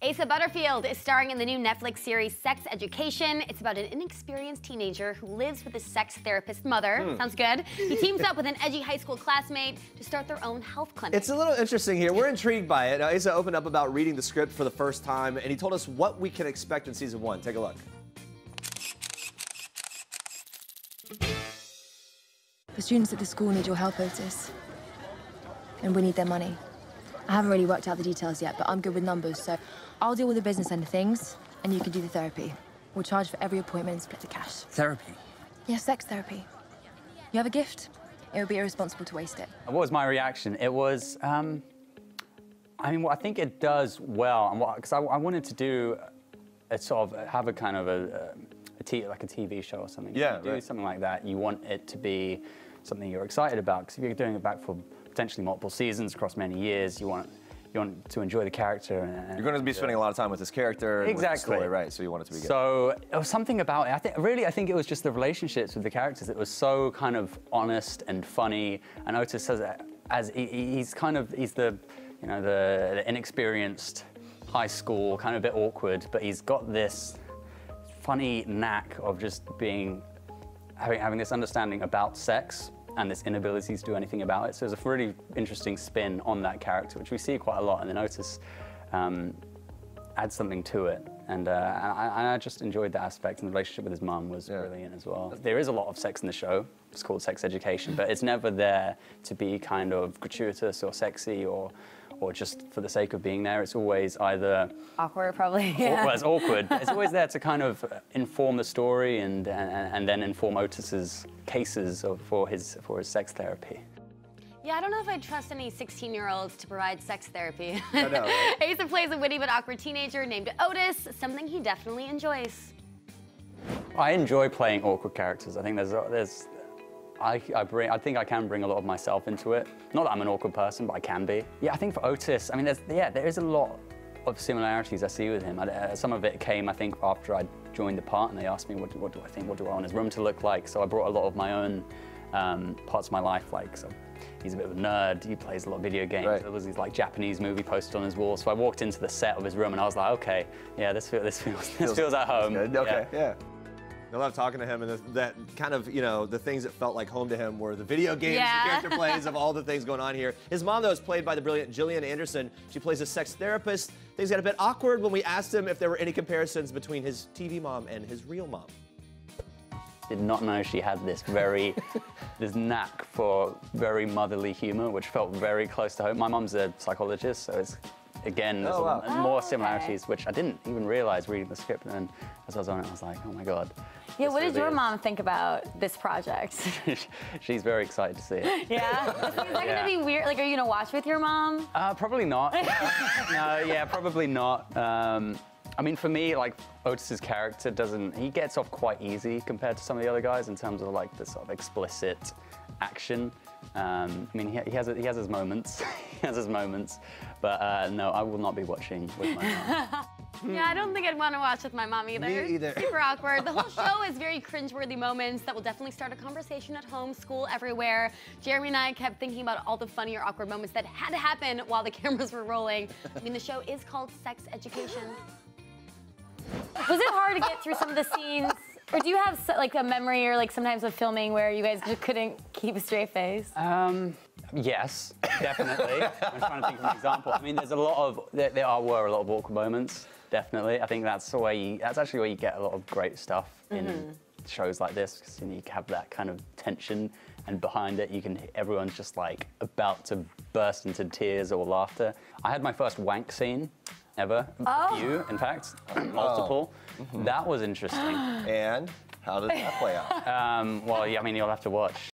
Asa Butterfield is starring in the new Netflix series Sex Education. It's about an inexperienced teenager who lives with his sex therapist mother. Sounds good. He teams up with an edgy high school classmate to start their own health clinic. It's a little interesting here. We're intrigued by it. Asa opened up about reading the script for the first time, and he told us what we can expect in season 1. Take a look. The students at the school need your help, Otis. And we need their money. I haven't really worked out the details yet, but I'm good with numbers, so I'll deal with the business end of things, and you can do the therapy. We'll charge for every appointment and split the cash. Therapy? Yeah, sex therapy. You have a gift? It would be irresponsible to waste it. What was my reaction? It was, I mean, well, I think it does well, because I wanted to do a sort of, have a kind of like a TV show or something. Yeah, if you do something like that, you want it to be something you're excited about, because if you're doing it back for potentially multiple seasons across many years, you want to enjoy the character. And you're going to be spending a lot of time with this character and exactly. with the story, right? So you want it to be good. So it was something about it. I think it was just the relationships with the characters. It was so kind of honest and funny. And Otis says, he's the the inexperienced high school, kind of a bit awkward, but he's got this funny knack of just having this understanding about sex and this inability to do anything about it. So there's a really interesting spin on that character, which we see quite a lot, and then Otis adds something to it. And I just enjoyed that aspect, and the relationship with his mum was brilliant as well. There is a lot of sex in the show. It's called Sex Education, but it's never there to be kind of gratuitous or sexy or just for the sake of being there. It's always either awkward, probably. Yeah. Well, it's awkward. But it's always there to kind of inform the story and then inform Otis's cases for his sex therapy. Yeah, I don't know if I'd trust any 16-year-olds to provide sex therapy. I know, right? Asa plays a witty but awkward teenager named Otis, something he definitely enjoys. I enjoy playing awkward characters. I think I think I can bring a lot of myself into it. Not that I'm an awkward person, but I can be. Yeah, I think for Otis, I mean, there is a lot of similarities I see with him. Some of it came, I think, after I joined the part, and they asked me, what do I think, what do I want his room to look like? So I brought a lot of my own parts of my life, like, so he's a bit of a nerd, he plays a lot of video games. Right. There was these like Japanese movie posters on his wall, so I walked into the set of his room and I was like, okay, yeah, this feels at home. Good. Okay, yeah. I love talking to him, and that kind of, the things that felt like home to him were the video games, the character plays of all the things going on here. His mom, though, is played by the brilliant Gillian Anderson. She plays a sex therapist. Things got a bit awkward when we asked him if there were any comparisons between his TV mom and his real mom. Did not know she had this this knack for very motherly humor, which felt very close to home. My mom's a psychologist, so it's, again, there's more similarities, which I didn't even realize reading the script. And then as I was on it, I was like, oh my God. Yeah, what did your mom think about this project? She's very excited to see it. Yeah? Is that gonna be weird? Like, are you gonna watch with your mom? Probably not. No, yeah, probably not. I mean, for me, like, Otis's character he gets off quite easy compared to some of the other guys in terms of like the sort of explicit action. I mean, he has his moments. He has his moments. But no, I will not be watching with my mom. Yeah, I don't think I'd want to watch with my mom either. Me either. Super awkward. The whole show is very cringeworthy moments that will definitely start a conversation at home, school, everywhere. Jeremy and I kept thinking about all the funny or awkward moments that had to happen while the cameras were rolling. I mean, the show is called Sex Education. Was it hard to get through some of the scenes? Or do you have like a memory or like sometimes of filming where you guys just couldn't keep a straight face? Yes, definitely. I'm trying to think of an example. I mean, there were a lot of awkward moments, definitely. I think that's actually where you get a lot of great stuff in shows like this, because you have that kind of tension, and behind it, everyone's just like about to burst into tears or laughter. I had my first wank scene ever, a few, in fact, multiple. That was interesting. And how did that play out? Well, yeah, I mean, you'll have to watch.